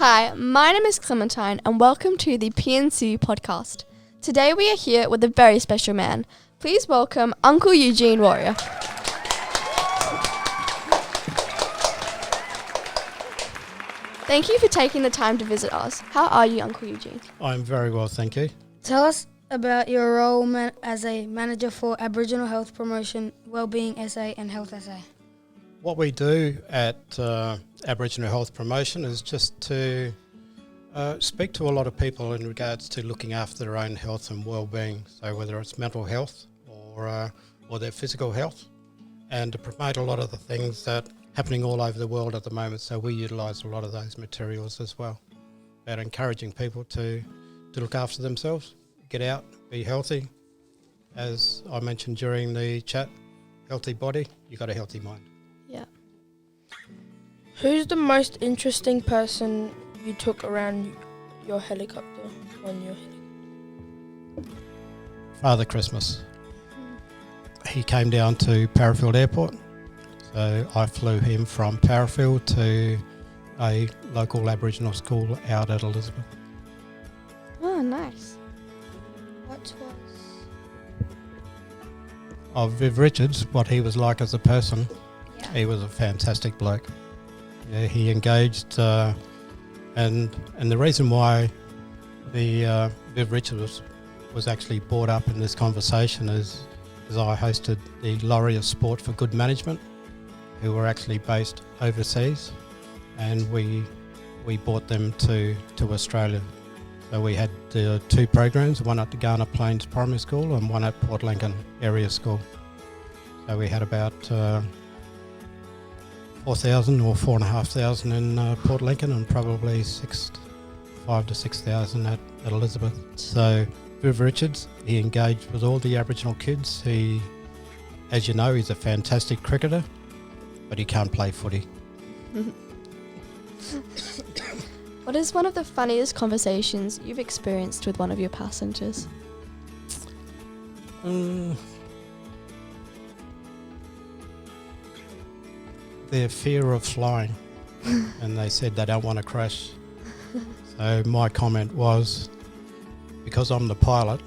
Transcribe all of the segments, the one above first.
Hi, my name is Clementine and welcome to the PNTV podcast. Today we are here with a very special man. Please welcome Uncle Eugene Warrior. Thank you for taking the time to visit us. How are you, Uncle Eugene? I'm very well, thank you. Tell us about your role as a manager for Aboriginal Health Promotion, Wellbeing SA and Health SA. What we do at Aboriginal Health Promotion is just to speak to a lot of people in regards to looking after their own health and well-being, so whether it's mental health or their physical health, and to promote a lot of the things that are happening all over the world at the moment. So we utilise a lot of those materials as well, about encouraging people to look after themselves, get out, be healthy. As I mentioned during the chat, healthy body, you got a healthy mind. Yeah. Who's the most interesting person you took around your helicopter on your helicopter? Father Christmas. He came down to Parafield Airport, so I flew him from Parafield to a local Aboriginal school out at Elizabeth. Oh, nice. Of Viv Richards, what he was like as a person, he was a fantastic bloke. Yeah, he engaged, and the reason why the Viv Richards was actually brought up in this conversation is I hosted the Laureate Sport for Good Management, who were actually based overseas, and we brought them to Australia. So we had two programs, one at the Ghana Plains Primary School and one at Port Lincoln Area School. So we had about 4,000 or 4,500 in Port Lincoln and probably 5,000 to 6,000 at Elizabeth. So Viv Richards, he engaged with all the Aboriginal kids. He, as you know, he's a fantastic cricketer, but he can't play footy. What is one of the funniest conversations you've experienced with one of your passengers? Their fear of flying, and they said they don't want to crash. So my comment was, because I'm the pilot,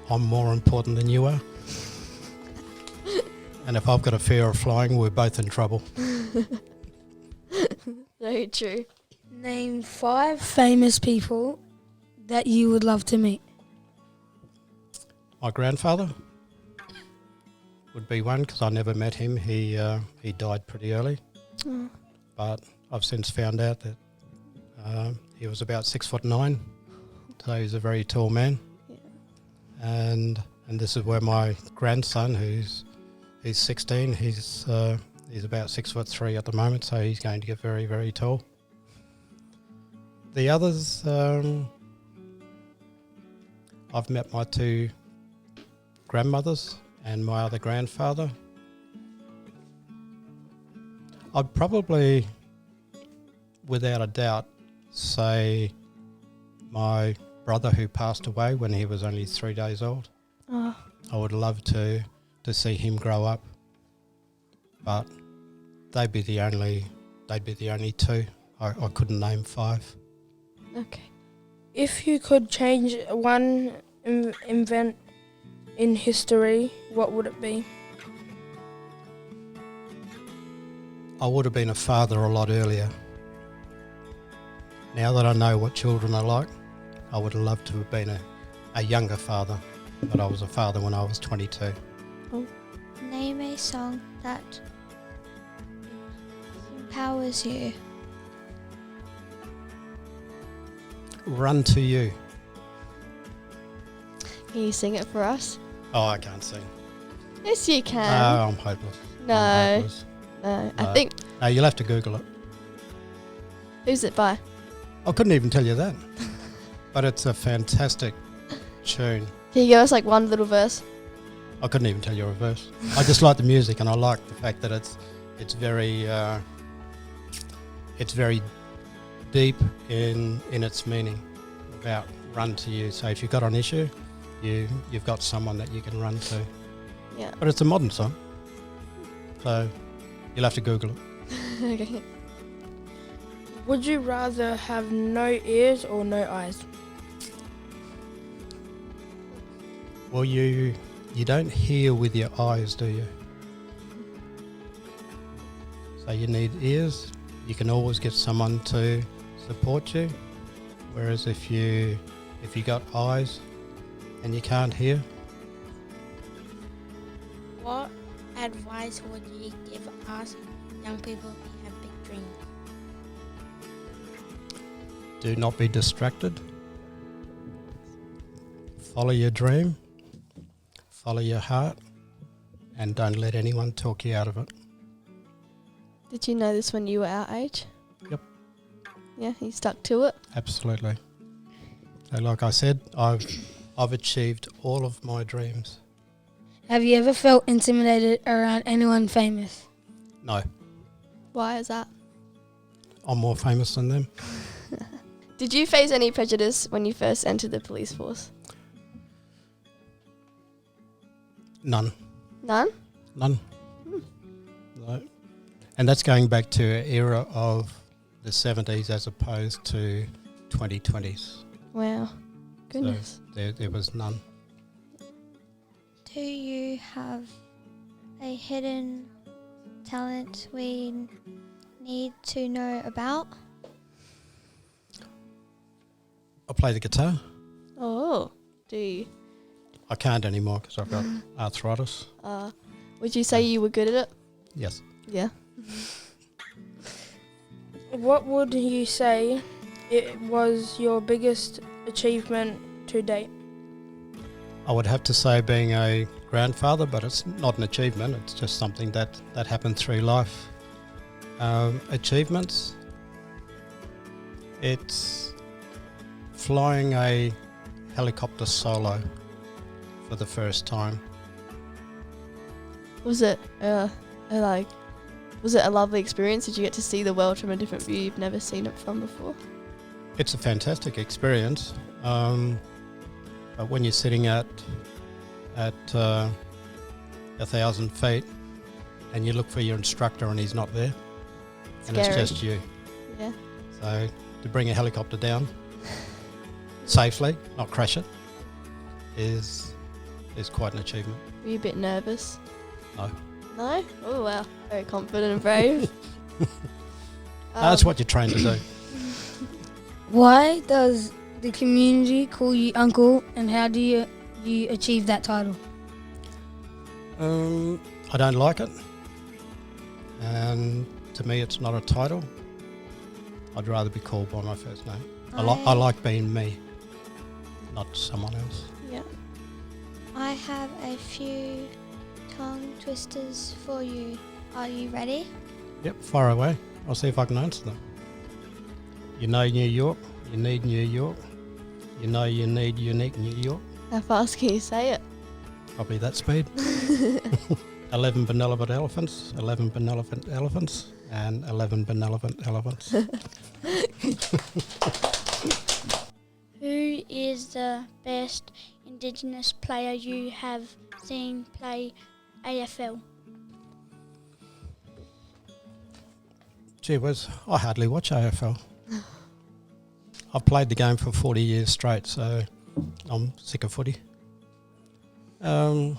I'm more important than you are. And if I've got a fear of flying, we're both in trouble. Very true. Name 5 famous people that you would love to meet. My grandfather would be one, because I never met him. He died pretty early. But I've since found out that he was about 6'9", so he's a very tall man. Yeah. And this is where my grandson, he's 16, he's about 6'3" at the moment, so he's going to get very, very tall. The others, I've met my 2 grandmothers and my other grandfather. I'd probably, without a doubt, say my brother who passed away when he was only 3 days old. Oh. I would love to see him grow up, but they'd be the only 2. I couldn't name 5. Okay. If you could change one event in history, what would it be? I would have been a father a lot earlier. Now that I know what children are like, I would have loved to have been a younger father, but I was a father when I was 22. Oh. Name a song that empowers you. Run to You. Can you sing it for us? Oh, I can't sing. Yes, you can. No, I'm hopeless. No. I'm hopeless. No, I No. think... No, you'll have to Google it. Who's it by? I couldn't even tell you that. But it's a fantastic tune. Can you give us like one little verse? I couldn't even tell you a verse. I just like the music, and I like the fact that it's very deep in its meaning about run to you. So if you've got an issue, you've got someone that you can run to. Yeah. But it's a modern song, so you'll have to Google it. Okay. Would you rather have no ears or no eyes? Well, you don't hear with your eyes, do you? So you need ears. You can always get someone to support you. Whereas if you got eyes and you can't hear, What advice would you give us young people who have big dreams? do not be distracted. Follow your dream. Follow your heart. And don't let anyone talk you out of it. Did you know this when you were our age? Yep. Yeah, you stuck to it? Absolutely. So like I said, I've achieved all of my dreams. Have you ever felt intimidated around anyone famous? No, Why is that? I'm more famous than them. Did you face any prejudice when you first entered the police force? None. None? No. And that's going back to an era of the 70s as opposed to 2020s. Wow. Goodness. So there was none. Do you have a hidden talent we need to know about? I play the guitar. Oh, do you? I can't anymore because I've got arthritis. Would you say you were good at it? Yes. Yeah. What would you say it was your biggest achievement to date? I would have to say being a grandfather, but it's not an achievement. It's just something that happened through life. Achievements. It's flying a helicopter solo for the first time. Was it was it a lovely experience? Did you get to see the world from a different view you've never seen it from before? It's a fantastic experience. But when you're sitting at 1,000 feet and you look for your instructor and he's not there, and it's Scary. just you. Yeah. So to bring a helicopter down safely, not crash it, is quite an achievement. Were you a bit nervous? No. No? Oh wow. Very confident and brave. That's what you're trained to do. Why does the community call you uncle, and how do you achieve that title? I don't like it, and to me it's not a title. I'd rather be called by my first name. I like being me, not someone else. Yeah. I have a few tongue twisters for you. Are you ready? Yep, far away. I'll see if I can answer them. You know New York, you need New York. You know you need unique New York. How fast can you say it? Probably that speed. 11 benevolent elephants, 11 benevolent elephants, and 11 benevolent elephants. Who is the best indigenous player you have seen play AFL? Gee whiz, I hardly watch AFL. I've played the game for 40 years straight, so I'm sick of footy. I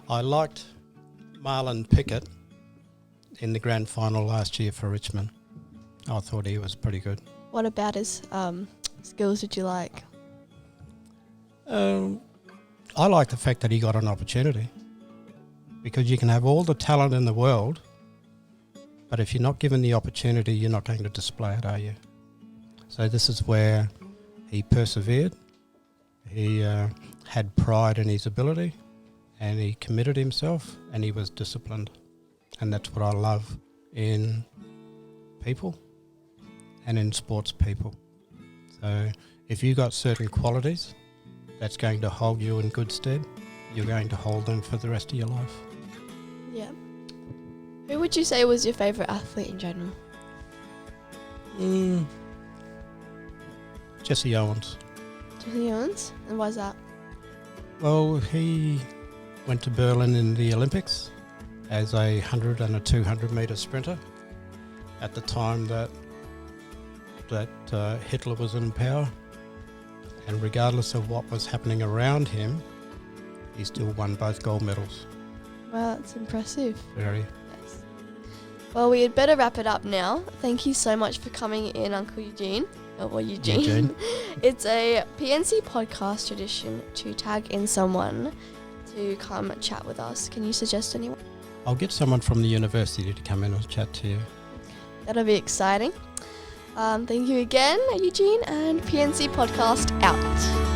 liked Marlon Pickett in the grand final last year for Richmond. I thought he was pretty good. What about his skills did you like? I like the fact that he got an opportunity, because you can have all the talent in the world, but if you're not given the opportunity, you're not going to display it, are you? So this is where he persevered. He had pride in his ability, and he committed himself, and he was disciplined. And that's what I love in people and in sports people. So if you got certain qualities that's going to hold you in good stead, you're going to hold them for the rest of your life. Yeah. Who would you say was your favourite athlete in general? Jesse Owens. Jesse Owens? And why's that? Well, he went to Berlin in the Olympics as a 100 and a 200 metre sprinter, at the time that Hitler was in power, and regardless of what was happening around him, he still won both gold medals. Wow, that's impressive. Very. Yes. Well, we had better wrap it up now. Thank you so much for coming in, Uncle Eugene. Or Eugene. It's a PNC podcast tradition to tag in someone to come chat with us. Can you suggest anyone? I'll get someone from the university to come in and chat to you. That'll be exciting. Thank you again, Eugene, and PNC podcast out.